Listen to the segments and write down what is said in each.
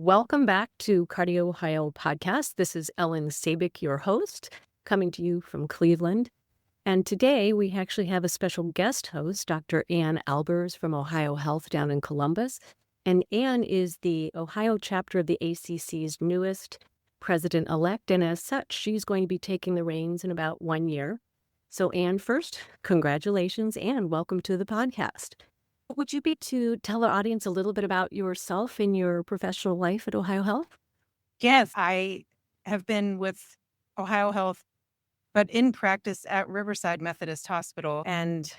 Welcome back to Cardio Ohio podcast. This is Ellen Sabick, your host, coming to you from Cleveland. And today we actually have a special guest host, Dr. Ann Albers from Ohio Health down in Columbus. And Ann is the Ohio chapter of the ACC's newest president-elect. And as such, she's going to be taking the reins in about 1 year. So Ann, first, congratulations and welcome to the podcast. Would you be to tell our audience a little bit about yourself and your professional life at Ohio Health? Yes, I have been with Ohio Health, but in practice at Riverside Methodist Hospital, and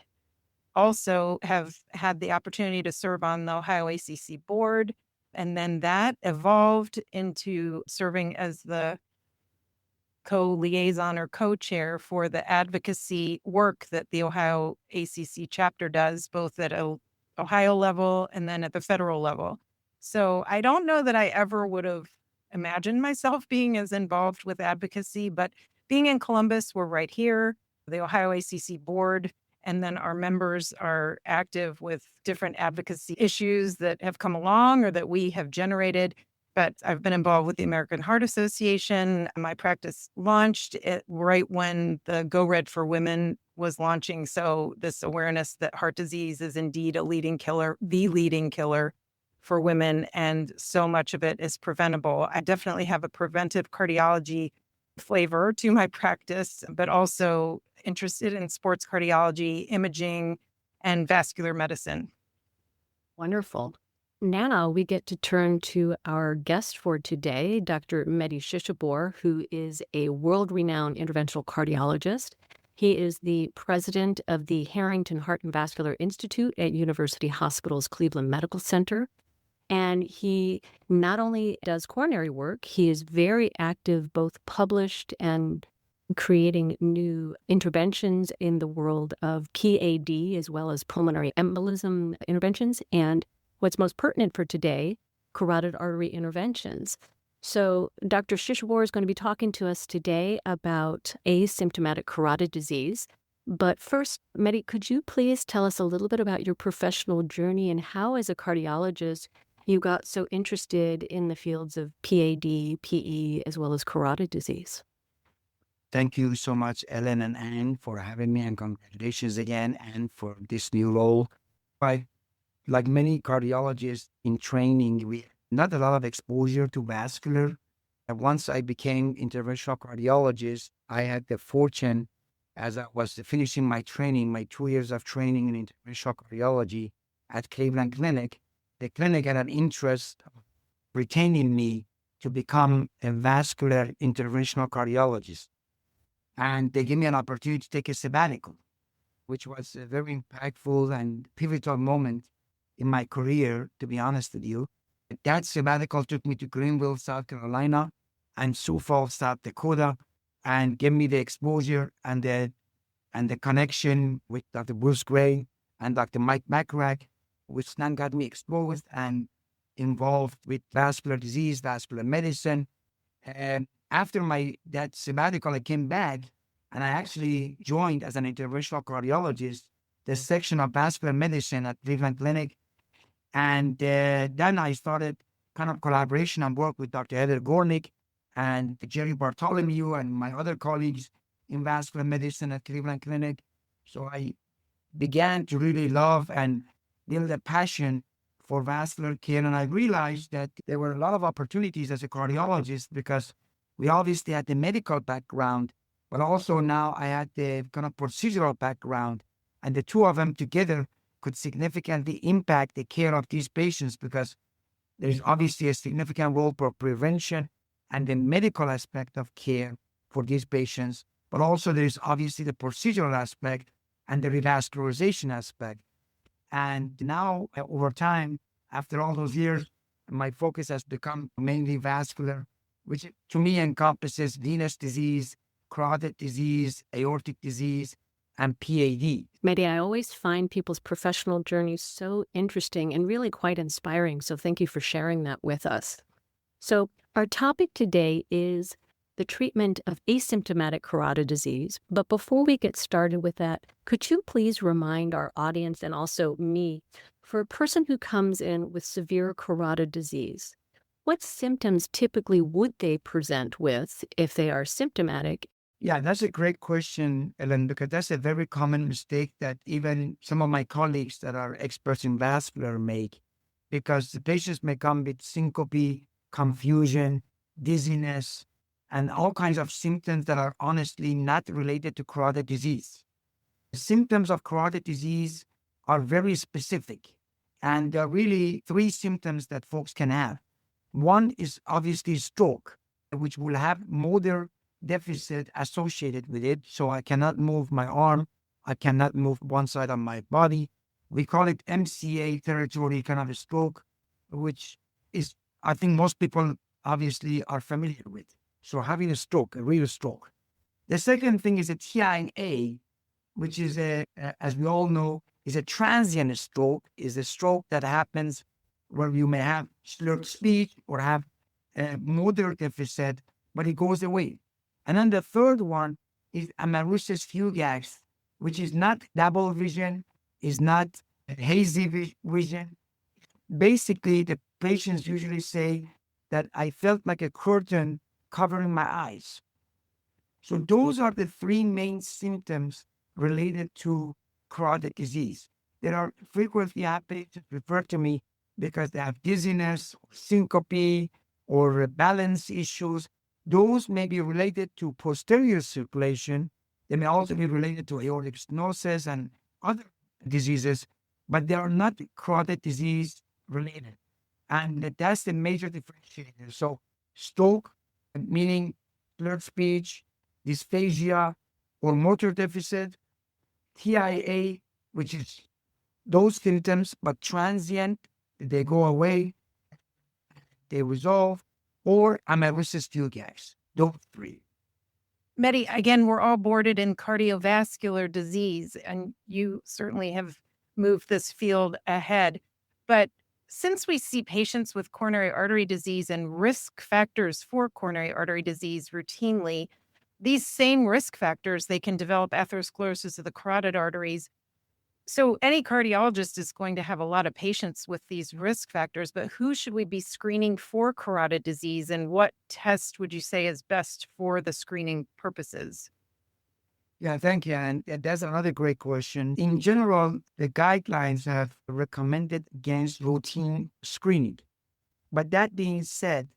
also have had the opportunity to serve on the Ohio ACC board. And then that evolved into serving as the co-liaison or co-chair for the advocacy work that the Ohio ACC chapter does, both at Ohio level and then at the federal level. So I don't know that I ever would have imagined myself being as involved with advocacy, but being in Columbus, we're right here, the Ohio ACC board, and then our members are active with different advocacy issues that have come along or that we have generated. But I've been involved with the American Heart Association. My practice launched right when the Go Red for Women was launching. So this awareness that heart disease is indeed the leading killer for women, and so much of it is preventable. I definitely have a preventive cardiology flavor to my practice, but also interested in sports cardiology, imaging, and vascular medicine. Wonderful. Now we get to turn to our guest for today, Dr. Mehdi Shishabor, who is a world-renowned interventional cardiologist. He is the president of the Harrington Heart and Vascular Institute at University Hospitals Cleveland Medical Center. And he not only does coronary work, he is very active, both published and creating new interventions in the world of PAD, as well as pulmonary embolism interventions, and what's most pertinent for today, carotid artery interventions. So Dr. Shishabor is going to be talking to us today about asymptomatic carotid disease. But first, Mehdi, could you please tell us a little bit about your professional journey and how, as a cardiologist, you got so interested in the fields of PAD, PE, as well as carotid disease? Thank you so much, Ellen and Anne, for having me, and congratulations again, Anne, for this new role. Like many cardiologists in training, we not a lot of exposure to vascular. And once I became interventional cardiologist, I had the fortune, as I was finishing my training, my 2 years of training in interventional cardiology at Cleveland Clinic. The clinic had an interest of retaining me to become a vascular interventional cardiologist. And they gave me an opportunity to take a sabbatical, which was a very impactful and pivotal moment in my career, to be honest with you. That sabbatical took me to Greenville, South Carolina, and Sioux Falls, South Dakota, and gave me the exposure and the connection with Dr. Bruce Gray and Dr. Mike McCrack, which then got me exposed and involved with vascular disease, vascular medicine. And after that sabbatical, I came back and I actually joined as an interventional cardiologist the section of vascular medicine at Cleveland Clinic. And then I started kind of collaboration and work with Dr. Heather Gornick and Jerry Bartholomew and my other colleagues in vascular medicine at Cleveland Clinic. So I began to really love and build a passion for vascular care. And I realized that there were a lot of opportunities as a cardiologist because we obviously had the medical background, but also now I had the kind of procedural background. And the two of them together could significantly impact the care of these patients because there's obviously a significant role for prevention and the medical aspect of care for these patients, but also there's obviously the procedural aspect and the revascularization aspect. And now, over time, after all those years, my focus has become mainly vascular, which to me encompasses venous disease, carotid disease, aortic disease, and PAD. Mehdi, I always find people's professional journeys so interesting and really quite inspiring, so thank you for sharing that with us. So our topic today is the treatment of asymptomatic carotid disease. But before we get started with that, could you please remind our audience and also me, for a person who comes in with severe carotid disease, What symptoms typically would they present with if they are symptomatic? Yeah, that's a great question, Ellen, because that's a very common mistake that even some of my colleagues that are experts in vascular make, because the patients may come with syncope, confusion, dizziness, and all kinds of symptoms that are honestly not related to carotid disease. The symptoms of carotid disease are very specific, and there are really three symptoms that folks can have. One is obviously stroke, which will have motor deficit associated with it. So I cannot move my arm. I cannot move one side of my body. We call it MCA territory kind of a stroke, which is, I think most people obviously are familiar with. So having a stroke, a real stroke. The second thing is a TIA, which is as we all know, is a transient stroke, is a stroke that happens where you may have slurred speech or have a motor deficit, but it goes away. And then the third one is amarysis fugax, which is not double vision, is not hazy vision. Basically, the patients usually say that I felt like a curtain covering my eyes. So those are the three main symptoms related to carotid disease. There are frequently have patients refer to me because they have dizziness, or syncope, or balance issues. Those may be related to posterior circulation. They may also be related to aortic stenosis and other diseases, but they are not carotid disease related. And that's the major differentiator. So stroke, meaning slurred speech, dysphagia, or motor deficit, TIA, which is those symptoms, but transient, they go away, they resolve, or amarysis fugax. Those three. Medi, again, we're all boarded in cardiovascular disease, and you certainly have moved this field ahead. But since we see patients with coronary artery disease and risk factors for coronary artery disease routinely, these same risk factors, they can develop atherosclerosis of the carotid arteries. So any cardiologist is going to have a lot of patients with these risk factors, but who should we be screening for carotid disease, and what test would you say is best for the screening purposes? Yeah, thank you. And that's another great question. In general, the guidelines have recommended against routine screening. But that being said,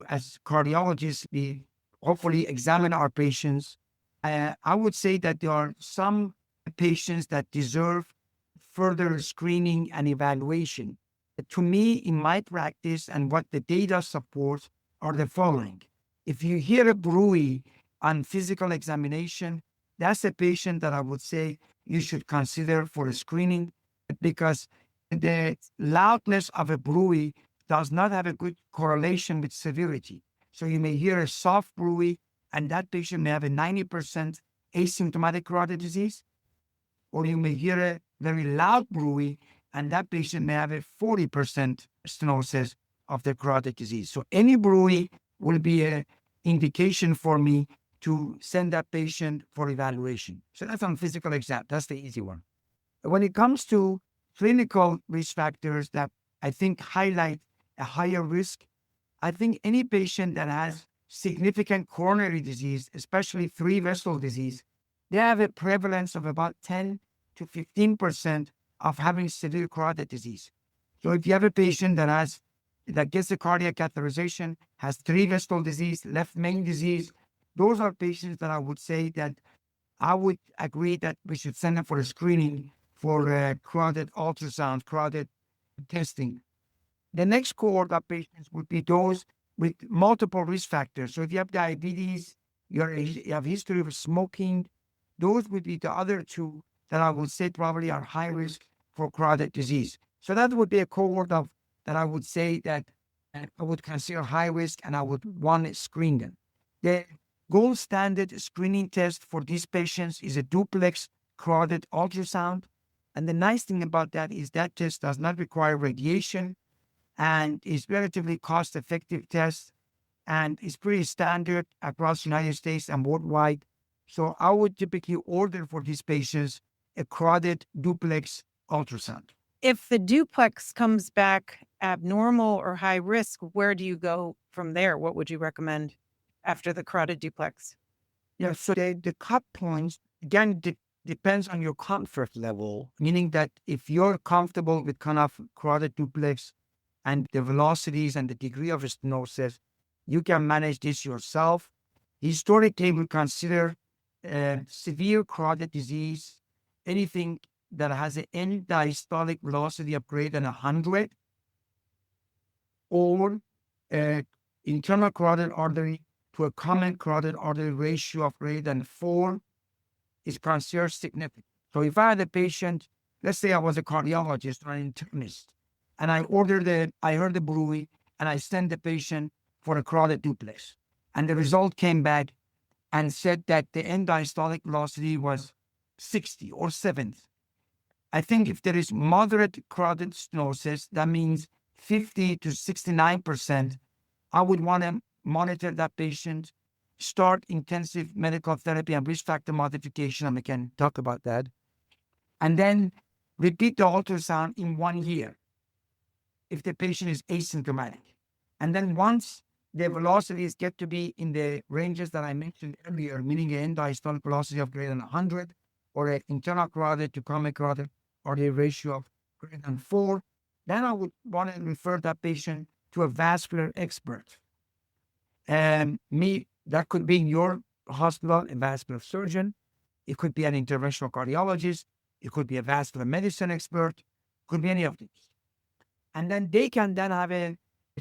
as cardiologists, we hopefully examine our patients. I would say that there are some patients that deserve further screening and evaluation. To me, in my practice and what the data supports are the following. If you hear a bruit on physical examination, that's a patient that I would say you should consider for a screening because the loudness of a bruit does not have a good correlation with severity. So you may hear a soft bruit, and that patient may have a 90% asymptomatic carotid disease, or you may hear a very loud bruit, and that patient may have a 40% stenosis of the carotid disease. So any bruit will be an indication for me to send that patient for evaluation. So that's on physical exam. That's the easy one. When it comes to clinical risk factors that I think highlight a higher risk, I think any patient that has significant coronary disease, especially three vessel disease, they have a prevalence of about 10 to 15% of having severe carotid disease. So if you have a patient that gets a cardiac catheterization, has three vessel disease, left main disease, those are patients that I would say that I would agree that we should send them for a screening for carotid ultrasound, carotid testing. The next cohort of patients would be those with multiple risk factors. So if you have diabetes, you have history of smoking, those would be the other two that I would say probably are high risk for carotid disease. So that would be a cohort of that I would say that I would consider high risk and I would want to screen them. The gold standard screening test for these patients is a duplex carotid ultrasound. And the nice thing about that is that test does not require radiation and is relatively cost-effective test and is pretty standard across the United States and worldwide. So I would typically order for these patients a carotid duplex ultrasound. If the duplex comes back abnormal or high risk, where do you go from there? What would you recommend after the carotid duplex? Yeah, so the cut points, again, depends on your comfort level, meaning that if you're comfortable with kind of carotid duplex and the velocities and the degree of stenosis, you can manage this yourself. Historically, we consider severe carotid disease anything that has an end diastolic velocity of greater than 100 or internal carotid artery to a common carotid artery ratio of greater than 4 is considered significant. So if I had a patient, let's say I was a cardiologist or an internist, and I heard the bruit, and I sent the patient for a carotid duplex, and the result came back and said that the end diastolic velocity was 60 or 70. I think if there is moderate carotid stenosis, that means 50 to 69%, I would want to monitor that patient, start intensive medical therapy and risk factor modification, and we can talk about that. And then repeat the ultrasound in 1 year if the patient is asymptomatic. And then once the velocities get to be in the ranges that I mentioned earlier, meaning an end diastolic velocity of greater than 100 or an internal carotid to common carotid artery ratio of greater than 4, then I would want to refer that patient to a vascular expert. And that could be in your hospital, a vascular surgeon. It could be an interventional cardiologist. It could be a vascular medicine expert. It could be any of these. And then they can then have a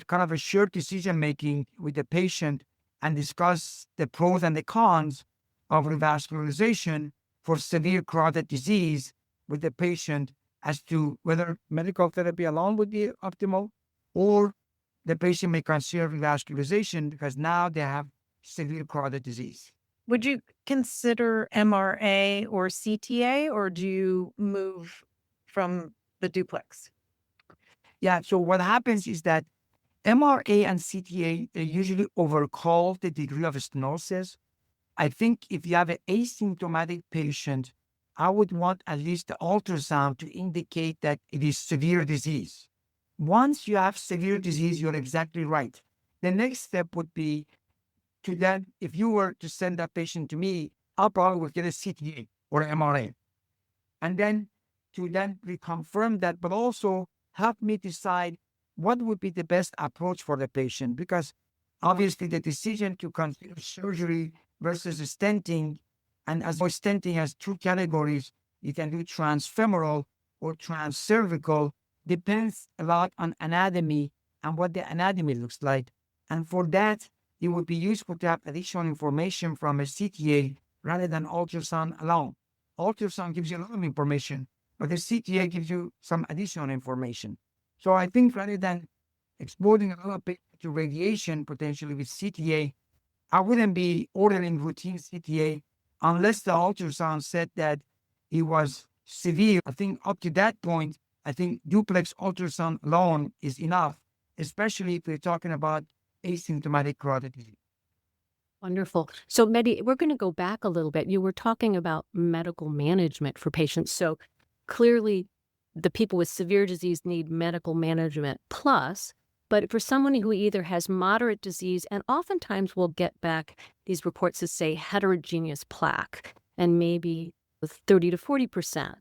kind of a shared decision making with the patient and discuss the pros and the cons of revascularization for severe carotid disease with the patient as to whether medical therapy alone would be optimal or the patient may consider revascularization because now they have severe carotid disease. Would you consider MRA or CTA, or do you move from the duplex? Yeah, so what happens is that MRA and CTA, they usually overcall the degree of stenosis. I think if you have an asymptomatic patient, I would want at least the ultrasound to indicate that it is severe disease. Once you have severe disease, you're exactly right. The next step would be to then, if you were to send that patient to me, I'll probably would get a CTA or MRA. And then to then reconfirm that, but also help me decide what would be the best approach for the patient. Because obviously the decision to consider surgery versus stenting, and as stenting has two categories, you can do transfemoral or transcervical, depends a lot on anatomy and what the anatomy looks like. And for that, it would be useful to have additional information from a CTA rather than ultrasound alone. Ultrasound gives you a lot of information, but the CTA gives you some additional information. So I think rather than exposing a lot of patients to radiation potentially with CTA, I wouldn't be ordering routine CTA unless the ultrasound said that it was severe. I think up to that point, I think duplex ultrasound alone is enough, especially if we're talking about asymptomatic carotid disease. Wonderful. So, Mehdi, we're going to go back a little bit. You were talking about medical management for patients. So, clearly, the people with severe disease need medical management plus, but for someone who either has moderate disease, and oftentimes we'll get back these reports that say heterogeneous plaque and maybe with 30 to 40%.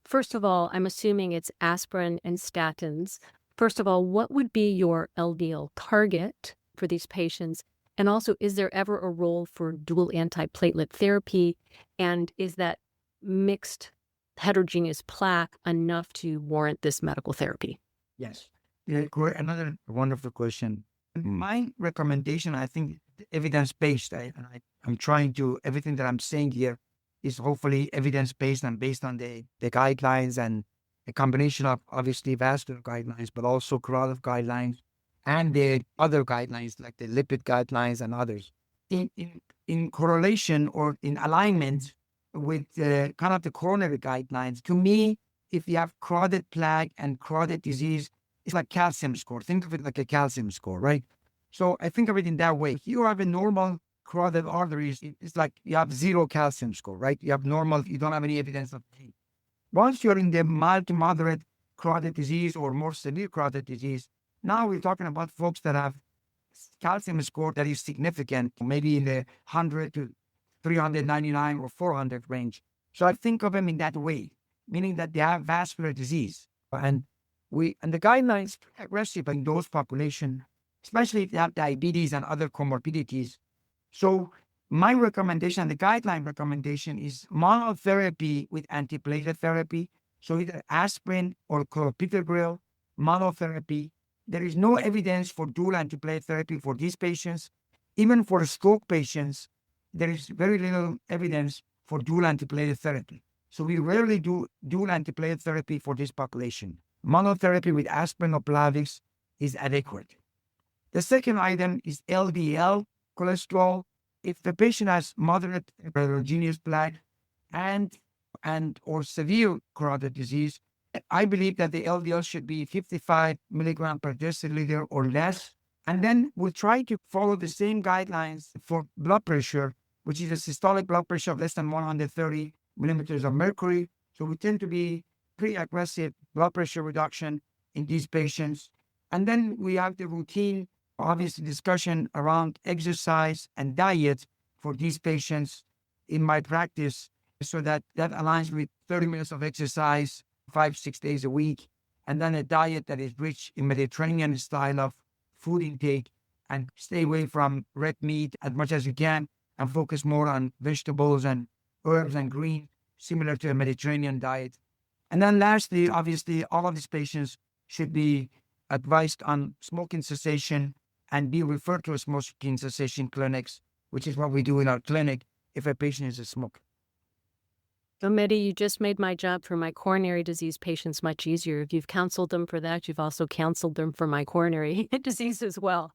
First of all, I'm assuming it's aspirin and statins. First of all, what would be your LDL target for these patients? And also, is there ever a role for dual antiplatelet therapy? And is that mixed heterogeneous plaque enough to warrant this medical therapy? Yes. Yeah, another wonderful question. My recommendation, I think, evidence-based. I'm trying to, everything that I'm saying here is hopefully evidence-based and based on the guidelines and a combination of obviously vascular guidelines, but also carotid guidelines and the other guidelines like the lipid guidelines and others. In correlation or in alignment with kind of the coronary guidelines, to me, if you have carotid plaque and carotid disease, it's like calcium score. Think of it like a calcium score, right? So I think of it in that way. If you have a normal carotid arteries, it's like you have zero calcium score, right? You have normal, you don't have any evidence of pain. Once you're in the mild to moderate carotid disease or more severe carotid disease. Now we're talking about folks that have calcium score that is significant, maybe in the 100 to 399 or 400 range. So I think of them in that way, meaning that they have vascular disease. And the guidelines are aggressive in those population, especially if they have diabetes and other comorbidities. So my recommendation, the guideline recommendation, is monotherapy with antiplatelet therapy. So either aspirin or clopidogrel monotherapy. There is no evidence for dual antiplatelet therapy for these patients. Even for stroke patients, there is very little evidence for dual antiplatelet therapy. So we rarely do dual antiplatelet therapy for this population. Monotherapy with aspirin or Plavix is adequate. The second item is LDL cholesterol. If the patient has moderate heterogeneous plaque and or severe carotid disease, I believe that the LDL should be 55 milligram per deciliter or less. And then we'll try to follow the same guidelines for blood pressure, which is a systolic blood pressure of less than 130 millimeters of mercury. So we tend to be pretty aggressive blood pressure reduction in these patients. And then we have the routine, obviously, discussion around exercise and diet for these patients in my practice, so that aligns with 30 minutes of exercise 5-6 days a week, and then a diet that is rich in Mediterranean style of food intake, and stay away from red meat as much as you can and focus more on vegetables and herbs and green, similar to a Mediterranean diet. And then lastly, obviously, all of these patients should be advised on smoking cessation and be referred to a smoking cessation clinics, which is what we do in our clinic if a patient is a smoker. So, Mehdi, you just made my job for my coronary disease patients much easier. If you've counseled them for that, you've also counseled them for my coronary disease as well.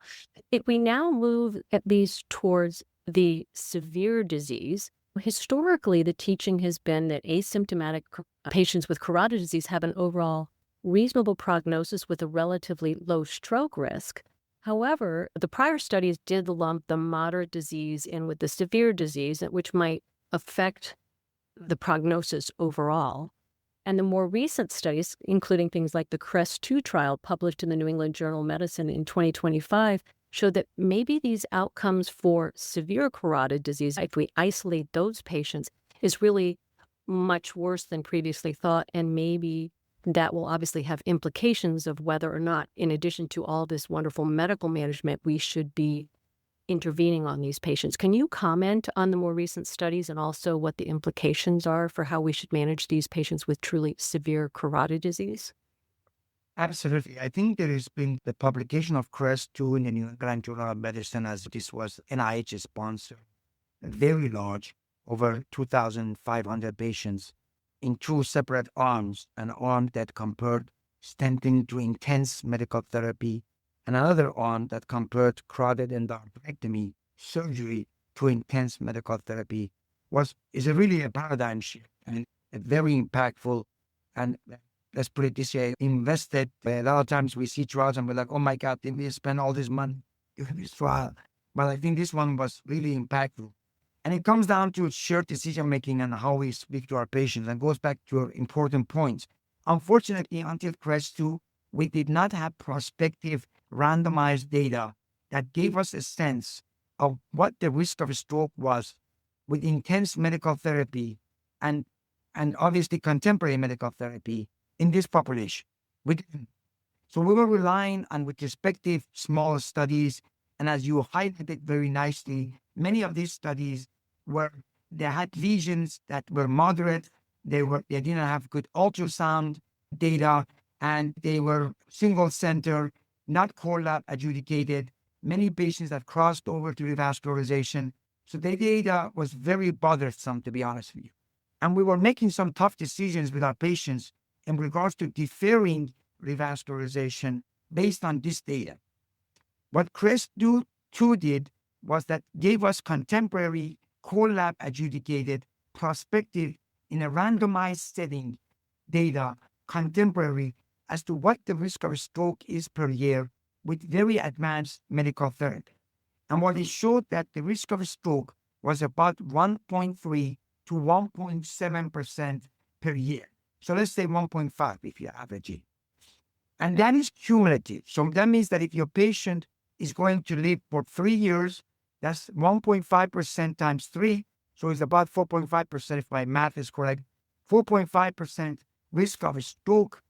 If we now move at least towards the severe disease, historically, the teaching has been that asymptomatic patients with carotid disease have an overall reasonable prognosis with a relatively low stroke risk. However, the prior studies did lump the moderate disease in with the severe disease, which might affect the prognosis overall. And the more recent studies, including things like the CREST-2 trial published in the New England Journal of Medicine in 2025, showed that maybe these outcomes for severe carotid disease, if we isolate those patients, is really much worse than previously thought. And maybe that will obviously have implications of whether or not, in addition to all this wonderful medical management, we should be intervening on these patients. Can you comment on the more recent studies and also what the implications are for how we should manage these patients with truly severe carotid disease? Absolutely. I think there has been the publication of CREST-2 in the New England Journal of Medicine, as this was NIH sponsored, very large, over 2,500 patients in two separate arms, an arm that compared stenting to intense medical therapy, and another arm that compared carotid endarterectomy surgery to intense medical therapy. Is really a paradigm shift and a very impactful, and let's put it this way, invested. A lot of times we see trials and we're like, oh my God, did we spend all this money doing this trial? But I think this one was really impactful. And it comes down to shared decision-making and how we speak to our patients, and goes back to your important points. Unfortunately, until CREST-2, we did not have prospective randomized data that gave us a sense of what the risk of stroke was with intense medical therapy and obviously contemporary medical therapy in this population. So we were relying on retrospective small studies, and as you highlighted very nicely, many of these studies they had lesions that were moderate, they didn't have good ultrasound data, and they were single center, not core lab adjudicated. Many patients that crossed over to revascularization. So the data was very bothersome, to be honest with you. And we were making some tough decisions with our patients in regards to deferring revascularization based on this data. What CREST-2 did was that gave us contemporary core lab adjudicated prospective in a randomized setting data, contemporary, as to what the risk of stroke is per year with very advanced medical therapy. And what it showed that the risk of stroke was about 1.3 to 1.7% per year. So let's say 1.5 if you're averaging. And that is cumulative. So that means that if your patient is going to live for 3 years, that's 1.5% times 3. So it's about 4.5%, if my math is correct, 4.5% risk of a stroke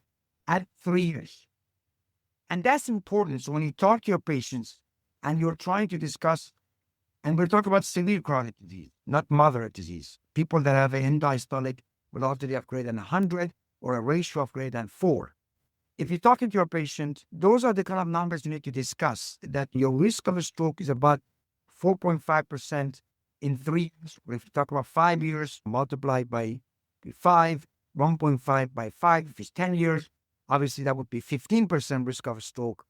at 3 years. And that's important. So when you talk to your patients and you're trying to discuss, and we're talking about severe carotid disease, not moderate disease, people that have an end-diastolic velocity of greater than 100 or a ratio of greater than 4. If you're talking to your patient, those are the kind of numbers you need to discuss, that your risk of a stroke is about 4.5% in 3 years. Or if you talk about 5 years, multiplied by 5, 1.5 by 5, if it's 10 years, obviously that would be 15% risk of a stroke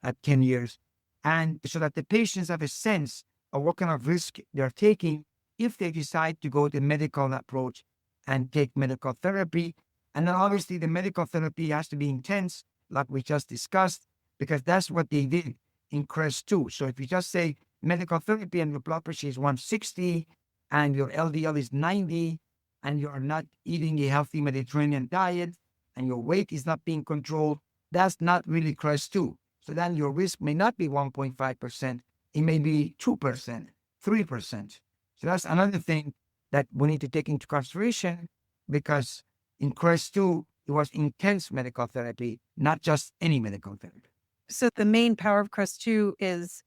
at 10 years. And so that the patients have a sense of what kind of risk they're taking if they decide to go the medical approach and take medical therapy. And then obviously the medical therapy has to be intense, like we just discussed, because that's what they did in CREST-2. So if you just say medical therapy and your blood pressure is 160 and your LDL is 90 and you're not eating a healthy Mediterranean diet and your weight is not being controlled, that's not really CREST-2. So then your risk may not be 1.5%. It may be 2%, 3%. So that's another thing that we need to take into consideration, because in CREST-2, it was intense medical therapy, not just any medical therapy. So the main power of CREST-2 is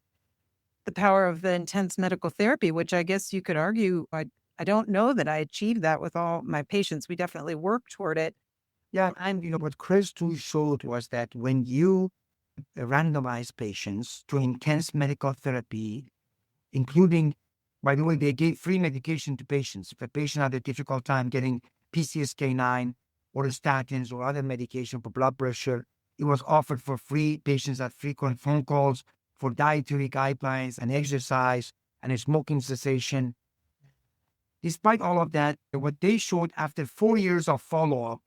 the power of the intense medical therapy, which I guess you could argue, I don't know that I achieved that with all my patients. We definitely worked toward it. Yeah, and what CREST-2 showed was that when you randomize patients to intense medical therapy, including, by the way, they gave free medication to patients. If a patient had a difficult time getting PCSK9 or statins or other medication for blood pressure, it was offered for free. Patients had frequent phone calls for dietary guidelines and exercise and a smoking cessation. Despite all of that, what they showed after 4 years of follow-up,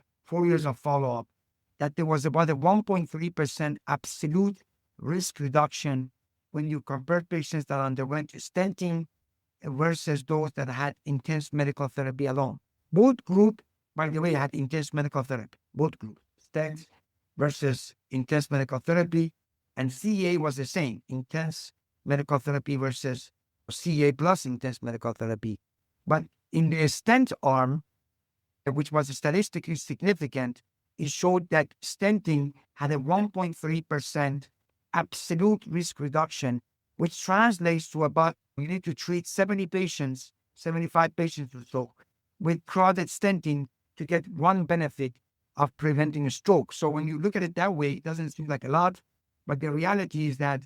that there was about a 1.3% absolute risk reduction when you compared patients that underwent stenting versus those that had intense medical therapy alone. Both groups, by the way, had intense medical therapy. Both groups, stents versus intense medical therapy, and CEA was the same, intense medical therapy versus CEA plus intense medical therapy. But in the stent arm, which was statistically significant, it showed that stenting had a 1.3% absolute risk reduction, which translates to about, you need to treat 70 patients, 75 patients or so, with carotid stenting to get one benefit of preventing a stroke. So when you look at it that way, it doesn't seem like a lot, but the reality is that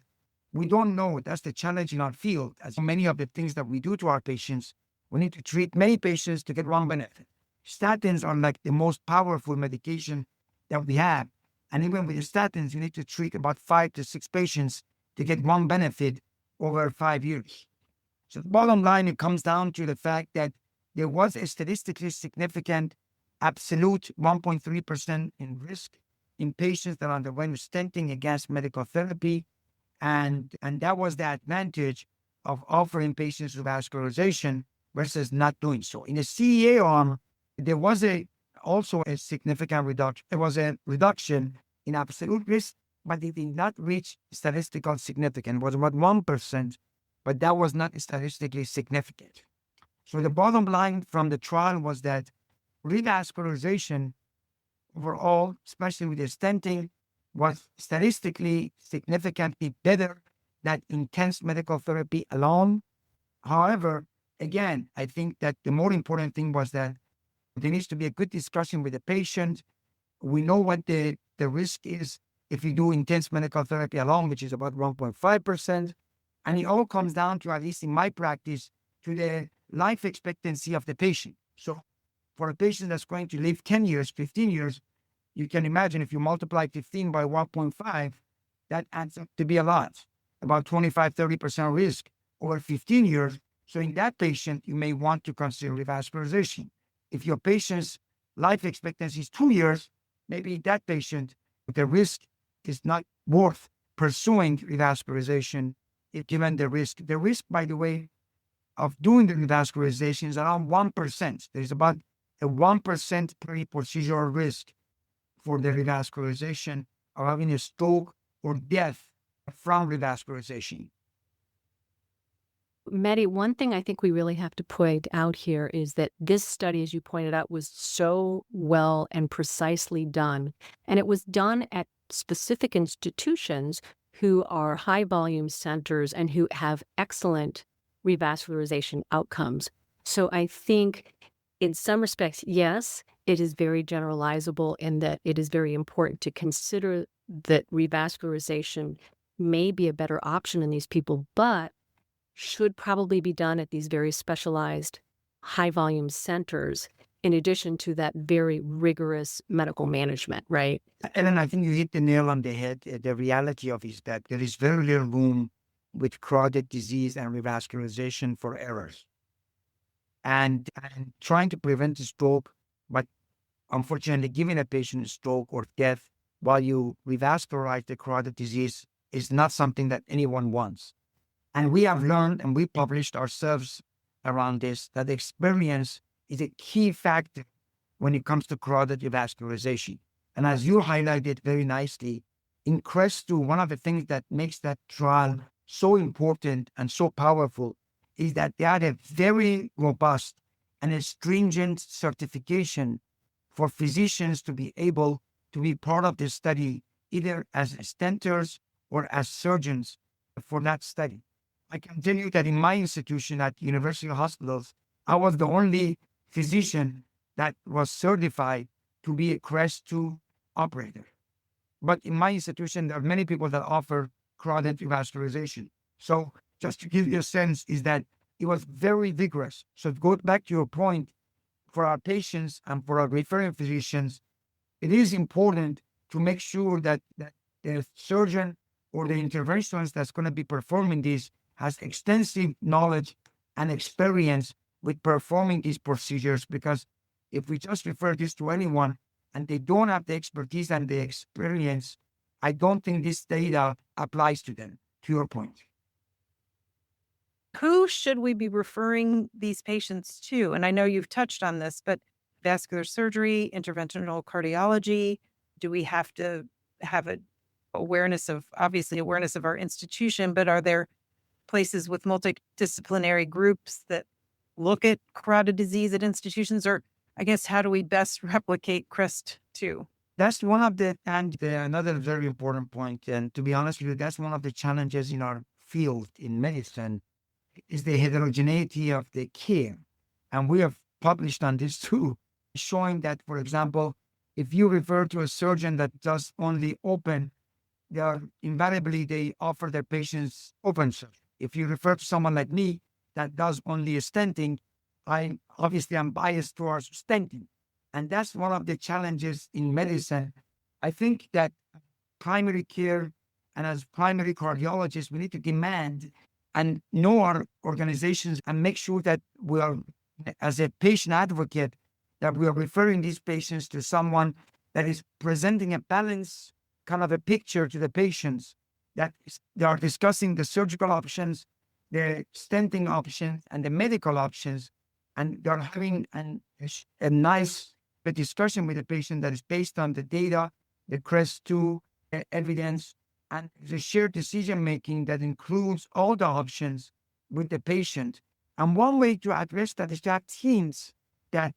we don't know. That's the challenge in our field. As many of the things that we do to our patients, we need to treat many patients to get one benefit. Statins are like the most powerful medication that we have. And even with the statins, you need to treat about 5 to 6 patients to get one benefit over 5 years. So the bottom line, it comes down to the fact that there was a statistically significant absolute 1.3% in risk in patients that underwent stenting against medical therapy. And that was the advantage of offering patients revascularization versus not doing so. In the CEA arm, there was also a significant reduction. There was a reduction in absolute risk, but it did not reach statistical significance. It was about 1%, but that was not statistically significant. So the bottom line from the trial was that revascularization overall, especially with the stenting, was statistically significantly better than intense medical therapy alone. However, again, I think that the more important thing was that there needs to be a good discussion with the patient. We know what the risk is if you do intense medical therapy alone, which is about 1.5%. And it all comes down to, at least in my practice, to the life expectancy of the patient. So for a patient that's going to live 10 years, 15 years, you can imagine if you multiply 15 by 1.5, that adds up to be a lot, about 25, 30% risk over 15 years. So in that patient, you may want to consider revascularization. If your patient's life expectancy is 2 years, maybe that patient, the risk is not worth pursuing revascularization, if given the risk. The risk, by the way, of doing the revascularization is around 1%. There's about a 1% pre-procedural risk for the revascularization of having a stroke or death from revascularization. Mehdi, one thing I think we really have to point out here is that this study, as you pointed out, was so well and precisely done. And it was done at specific institutions who are high volume centers and who have excellent revascularization outcomes. So I think in some respects, yes, it is very generalizable in that it is very important to consider that revascularization may be a better option in these people, but should probably be done at these very specialized high volume centers in addition to that very rigorous medical management, right? Ellen, I think you hit the nail on the head. The reality of it is that there is very little room with carotid disease and revascularization for errors. And trying to prevent a stroke, but unfortunately giving a patient a stroke or death while you revascularize the carotid disease is not something that anyone wants. And we have learned, and we published ourselves around this, that experience is a key factor when it comes to carotid revascularization. And as you highlighted very nicely, in CREST-2, one of the things that makes that trial so important and so powerful is that they had a very robust and a stringent certification for physicians to be able to be part of the study, either as stentors or as surgeons for that study. I can tell you that in my institution at University Hospitals, I was the only physician that was certified to be a CREST-2 operator. But in my institution, there are many people that offer carotid revascularization. So just to give you a sense is that it was very vigorous. So to go back to your point, for our patients and for our referring physicians, it is important to make sure that the surgeon or the interventionist that's going to be performing this has extensive knowledge and experience with performing these procedures, because if we just refer this to anyone and they don't have the expertise and the experience, I don't think this data applies to them, to your point. Who should we be referring these patients to? And I know you've touched on this, but vascular surgery, interventional cardiology, do we have to have awareness of our institution, but are there places with multidisciplinary groups that look at carotid disease at institutions? Or I guess, how do we best replicate CREST-2? That's one of another very important point. And to be honest with you, that's one of the challenges in our field in medicine, is the heterogeneity of the care. And we have published on this too, showing that, for example, if you refer to a surgeon that does only open, invariably they offer their patients open surgery. If you refer to someone like me that does only stenting, I'm biased towards stenting. And that's one of the challenges in medicine. I think that primary care and as primary cardiologists, we need to demand and know our organizations and make sure that we are, as a patient advocate, that we are referring these patients to someone that is presenting a balanced kind of a picture to the patients, that they are discussing the surgical options, the stenting options, and the medical options, and they're having a nice discussion with the patient that is based on the data, the CREST-2 evidence, and the shared decision-making that includes all the options with the patient. And one way to address that is to have teams, that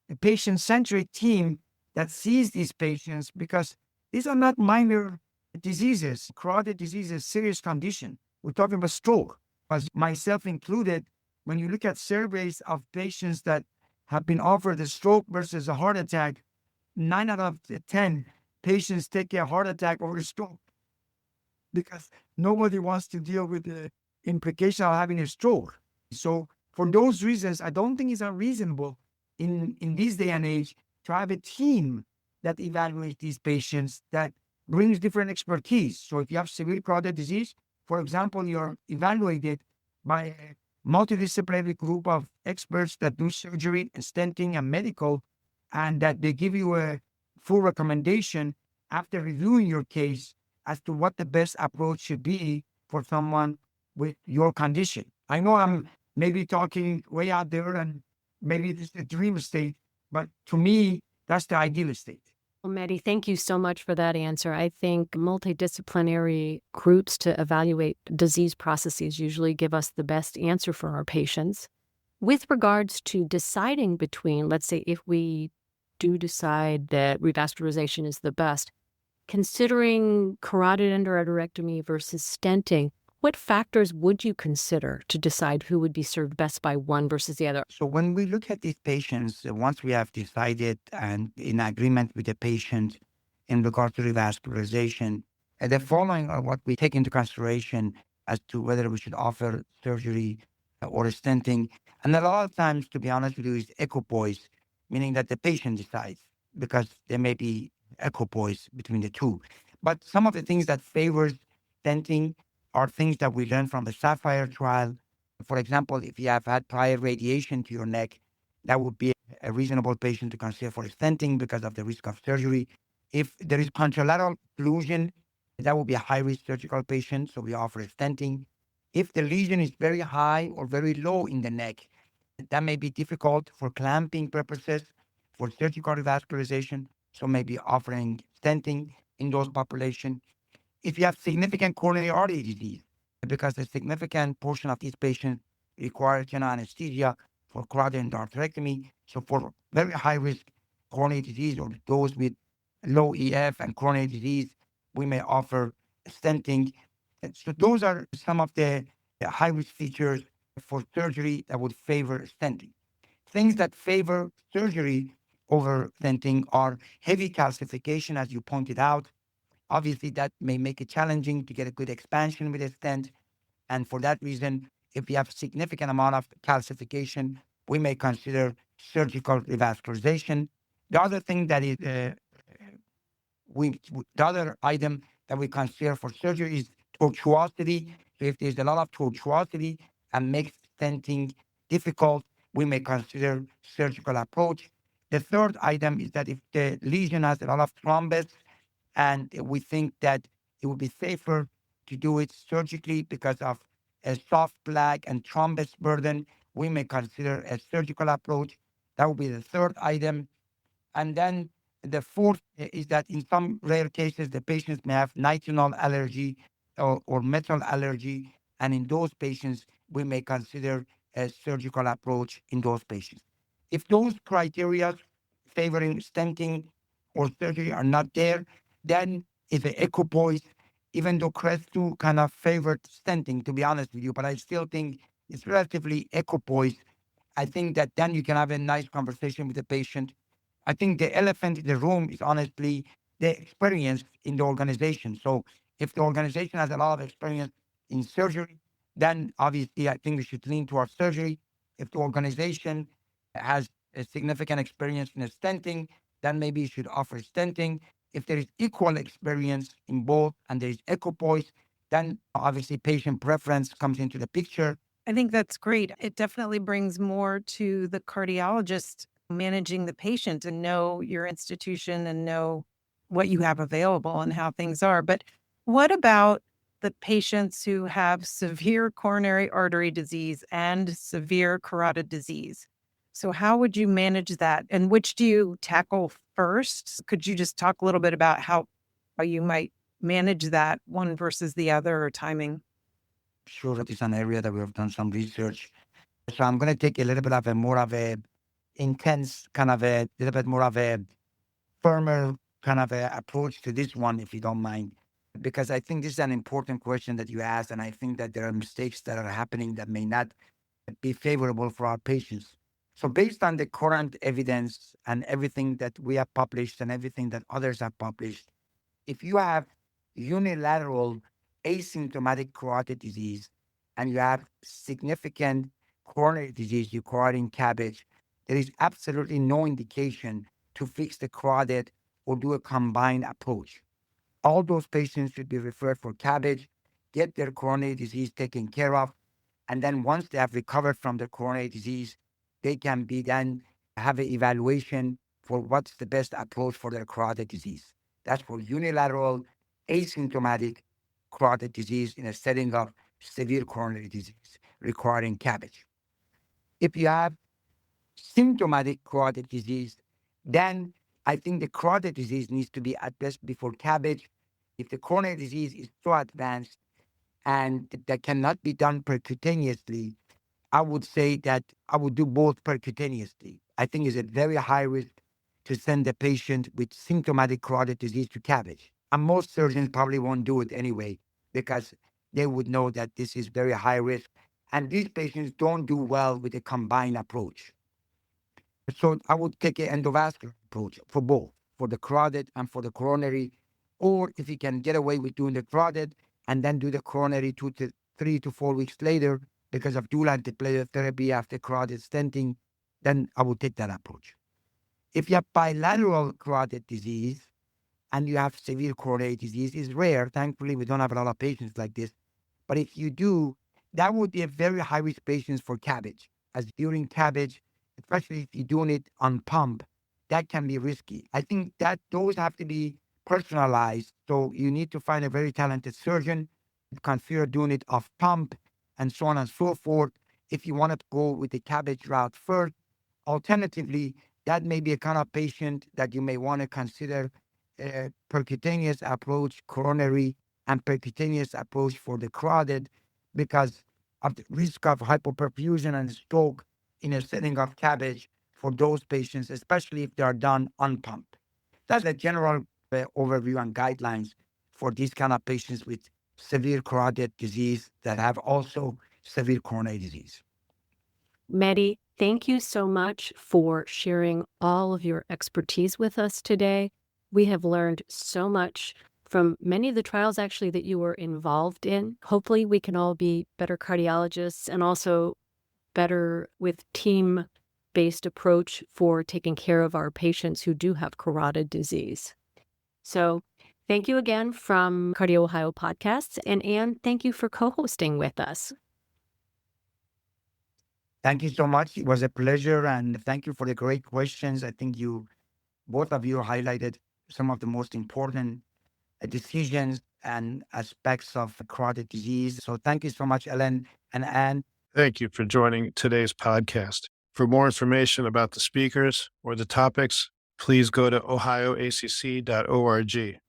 a patient-centric team that sees these patients, because these are not minor diseases. Carotid disease is a serious condition. We're talking about stroke, as myself included. When you look at surveys of patients that have been offered a stroke versus a heart attack, 9 out of 10 patients take a heart attack over a stroke, because nobody wants to deal with the implication of having a stroke. So for those reasons, I don't think it's unreasonable in this day and age to have a team that evaluates these patients, that brings different expertise. So if you have severe carotid disease, for example, you're evaluated by a multidisciplinary group of experts that do surgery and stenting and medical, and that they give you a full recommendation after reviewing your case as to what the best approach should be for someone with your condition. I know I'm maybe talking way out there and maybe this is a dream state, but to me, that's the ideal state. Well, Maddie, thank you so much for that answer. I think multidisciplinary groups to evaluate disease processes usually give us the best answer for our patients. With regards to deciding between, let's say, if we do decide that revascularization is the best, considering carotid endarterectomy versus stenting, what factors would you consider to decide who would be served best by one versus the other? So when we look at these patients, once we have decided and in agreement with the patient in regard to revascularization, the following are what we take into consideration as to whether we should offer surgery or stenting. And a lot of times, to be honest with you, is equipoise, meaning that the patient decides because there may be equipoise between the two. But some of the things that favors stenting are things that we learned from the Sapphire trial. For example, if you have had prior radiation to your neck, that would be a reasonable patient to consider for stenting because of the risk of surgery. If there is contralateral occlusion, that would be a high-risk surgical patient, so we offer stenting. If the lesion is very high or very low in the neck, that may be difficult for clamping purposes, for surgical revascularization, so maybe offering stenting in those populations. If you have significant coronary artery disease, because a significant portion of these patients require general anesthesia for carotid endarterectomy. So for very high risk coronary disease or those with low EF and coronary disease, we may offer stenting. And so those are some of the high risk features for surgery that would favor stenting. Things that favor surgery over stenting are heavy calcification, as you pointed out. Obviously, that may make it challenging to get a good expansion with a stent. And for that reason, if we have a significant amount of calcification, we may consider surgical revascularization. The other thing that is, the other item that we consider for surgery is tortuosity. So if there's a lot of tortuosity and makes stenting difficult, we may consider surgical approach. The third item is that if the lesion has a lot of thrombus, and we think that it would be safer to do it surgically because of a soft plaque and thrombus burden, we may consider a surgical approach. That would be the third item. And then the fourth is that in some rare cases, the patients may have nitinol allergy or metal allergy. And in those patients, we may consider a surgical approach in those patients. If those criteria favoring stenting or surgery are not there, then it's an equipoise, even though CREST-2 kind of favored stenting, to be honest with you, but I still think it's relatively equipoise. I think that then you can have a nice conversation with the patient. I think the elephant in the room is honestly the experience in the organization. So if the organization has a lot of experience in surgery, then obviously I think we should lean towards surgery. If the organization has a significant experience in stenting, then maybe you should offer stenting. If there is equal experience in both and there is equipoise, then obviously patient preference comes into the picture. I think that's great. It definitely brings more to the cardiologist managing the patient and know your institution and know what you have available and how things are. But what about the patients who have severe coronary artery disease and severe carotid disease? So, how would you manage that? And which do you tackle first? Could you just talk a little bit about how you might manage that one versus the other or timing? Sure, that is an area that we have done some research. So I'm going to take a little bit of a more of a intense kind of a little bit more of a firmer kind of a approach to this one, if you don't mind, because I think this is an important question that you asked, and I think that there are mistakes that are happening that may not be favorable for our patients. So based on the current evidence and everything that we have published and everything that others have published, if you have unilateral asymptomatic carotid disease and you have significant coronary disease requiring CABG, there is absolutely no indication to fix the carotid or do a combined approach. All those patients should be referred for CABG, get their coronary disease taken care of, and then once they have recovered from the coronary disease, they can be then have an evaluation for what's the best approach for their carotid disease. That's for unilateral asymptomatic carotid disease in a setting of severe coronary disease requiring CABG. If you have symptomatic carotid disease, then I think the carotid disease needs to be addressed before CABG. If the coronary disease is so advanced and that cannot be done percutaneously, I would say that I would do both percutaneously. I think it's a very high risk to send a patient with symptomatic carotid disease to CABG. And most surgeons probably won't do it anyway because they would know that this is very high risk. And these patients don't do well with a combined approach. So I would take an endovascular approach for both, for the carotid and for the coronary. Or if you can get away with doing the carotid and then do the coronary 3 to 4 weeks later because of dual antiplatelet therapy after carotid stenting, then I would take that approach. If you have bilateral carotid disease and you have severe coronary disease, it's rare. Thankfully, we don't have a lot of patients like this. But if you do, that would be a very high risk patient for CABG, as during CABG, especially if you're doing it on pump, that can be risky. I think that those have to be personalized. So you need to find a very talented surgeon, consider doing it off pump, and so on and so forth. If you want to go with the CABG route first, alternatively, that may be a kind of patient that you may want to consider a percutaneous approach, coronary, and percutaneous approach for the carotid because of the risk of hypoperfusion and stroke in a setting of CABG for those patients, especially if they are done unpumped. That's a general overview and guidelines for these kind of patients with severe carotid disease that have also severe coronary disease. Mehdi, thank you so much for sharing all of your expertise with us today. We have learned so much from many of the trials actually that you were involved in. Hopefully we can all be better cardiologists and also better with team-based approach for taking care of our patients who do have carotid disease. So thank you again from Cardio Ohio Podcasts. And Anne, thank you for co-hosting with us. Thank you so much. It was a pleasure. And thank you for the great questions. I think both of you highlighted some of the most important decisions and aspects of carotid disease. So thank you so much, Ellen and Anne. Thank you for joining today's podcast. For more information about the speakers or the topics, please go to ohioacc.org.